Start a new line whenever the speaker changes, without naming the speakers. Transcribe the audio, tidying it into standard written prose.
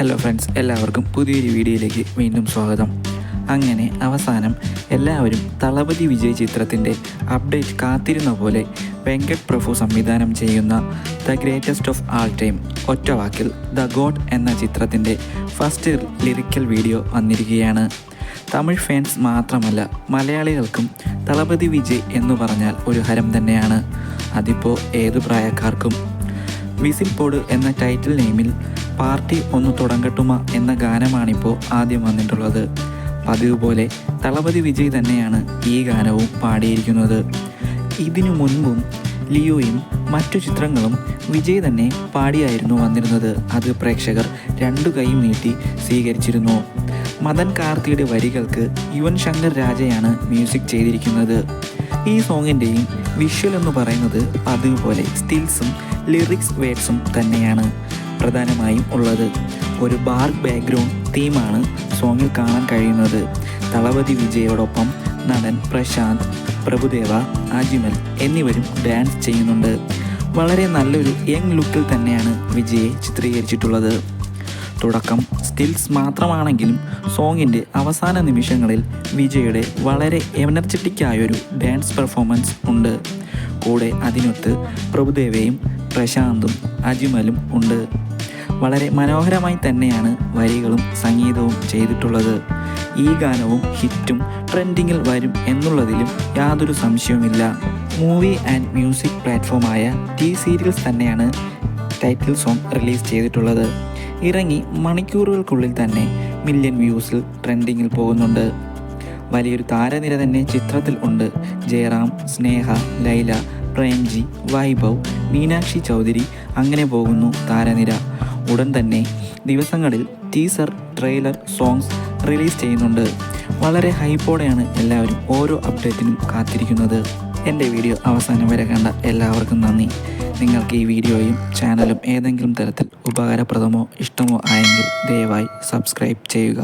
Hello friends, എല്ലാവർക്കും പുതിയൊരു വീഡിയോയിലേക്ക് വീണ്ടും സ്വാഗതം. അങ്ങനെ അവസാനം എല്ലാവരും തളപതി വിജയ് ചിത്രത്തിൻ്റെ അപ്ഡേറ്റ് കാത്തിരുന്ന പോലെ വെങ്കട് പ്രഭു സംവിധാനം ചെയ്യുന്ന the greatest of all time ഒറ്റവാക്കിൽ ദ ഗോഡ് എന്ന ചിത്രത്തിൻ്റെ ഫസ്റ്റ് ലിറിക്കൽ വീഡിയോ വന്നിരിക്കുകയാണ്. തമിഴ് ഫാൻസ് മാത്രമല്ല, മലയാളികൾക്കും തളപതി വിജയ് എന്ന് പറഞ്ഞാൽ ഒരു ഹരം തന്നെയാണ്. അതിപ്പോൾ ഏതു പ്രായക്കാർക്കും. വിസിൽ പോട് എന്ന ടൈറ്റിൽ നെയിമിൽ പാർട്ടി ഒന്ന് തുടങ്ങട്ടുമ എന്ന ഗാനമാണിപ്പോൾ ആദ്യം വന്നിട്ടുള്ളത്. പതിവ് പോലെ തളപതി വിജയ് തന്നെയാണ് ഈ ഗാനവും പാടിയിരിക്കുന്നത്. ഇതിനു മുൻപും ലിയോയും മറ്റു ചിത്രങ്ങളും വിജയ് തന്നെ പാടിയായിരുന്നു വന്നിരുന്നത്. അത് പ്രേക്ഷകർ രണ്ടു കൈയും നീട്ടി സ്വീകരിച്ചിരുന്നു. മദൻ കാർത്തിയുടെ വരികൾക്ക് യുവൻ ശങ്കർ രാജയാണ് മ്യൂസിക് ചെയ്തിരിക്കുന്നത്. ഈ സോങ്ങിൻ്റെയും വിഷ്വൽ എന്ന് പറയുന്നത് പതിവ് പോലെ സ്റ്റിൽസും ലിറിക്സ് വേർഡ്സും തന്നെയാണ് പ്രധാനമായും ഉള്ളത്. ഒരു ബാർ ബാക്ക്ഗ്രൗണ്ട് തീമാണ് സോങ്ങിൽ കാണാൻ കഴിയുന്നത്. തളപതി വിജയോടൊപ്പം നടൻ പ്രശാന്ത്, പ്രഭുദേവ, അജ്മൽ എന്നിവരും ഡാൻസ് ചെയ്യുന്നുണ്ട്. വളരെ നല്ലൊരു യങ് ലുക്കിൽ തന്നെയാണ് വിജയെ ചിത്രീകരിച്ചിട്ടുള്ളത്. തുടക്കം സ്റ്റിൽസ് മാത്രമാണെങ്കിലും സോങ്ങിൻ്റെ അവസാന നിമിഷങ്ങളിൽ വിജയുടെ വളരെ എനർജറ്റിക്കായൊരു ഡാൻസ് പെർഫോമൻസ് ഉണ്ട്. കൂടെ അതിനൊത്ത് പ്രഭുദേവയും പ്രശാന്തും അജ്മലും ഉണ്ട്. വളരെ മനോഹരമായി തന്നെയാണ് വരികളും സംഗീതവും ചെയ്തിട്ടുള്ളത്. ഈ ഗാനവും ഹിറ്റും ട്രെൻഡിങ്ങിൽ വരും എന്നുള്ളതിലും യാതൊരു സംശയവുമില്ല. മൂവി ആൻഡ് മ്യൂസിക് പ്ലാറ്റ്ഫോമായ ടി സീരിയൽസ് തന്നെയാണ് ടൈറ്റിൽ സോങ് റിലീസ് ചെയ്തിട്ടുള്ളത്. ഇറങ്ങി മണിക്കൂറുകൾക്കുള്ളിൽ തന്നെ മില്യൺ വ്യൂസിൽ ട്രെൻഡിങ്ങിൽ പോകുന്നുണ്ട്. വലിയൊരു താരനിര തന്നെ ചിത്രത്തിൽ ഉണ്ട്. ജയറാം, സ്നേഹ, ലൈല, പ്രേംജി, വൈഭവ്, മീനാക്ഷി ചൗധരി, അങ്ങനെ പോകുന്നു താരനിര. ഉടൻ തന്നെ ദിവസങ്ങളിൽ ടീസർ, ട്രെയിലർ, സോങ്സ് റിലീസ് ചെയ്യുന്നുണ്ട്. വളരെ ഹൈപ്പോടെയാണ് എല്ലാവരും ഓരോ അപ്ഡേറ്റിനും കാത്തിരിക്കുന്നത്. എൻ്റെ വീഡിയോ അവസാനം വരെ കണ്ട എല്ലാവർക്കും നന്ദി. നിങ്ങൾക്ക് ഈ വീഡിയോയും ചാനലും ഏതെങ്കിലും തരത്തിൽ ഉപകാരപ്രദമോ ഇഷ്ടമോ ആയെങ്കിൽ ദയവായി സബ്സ്ക്രൈബ് ചെയ്യുക.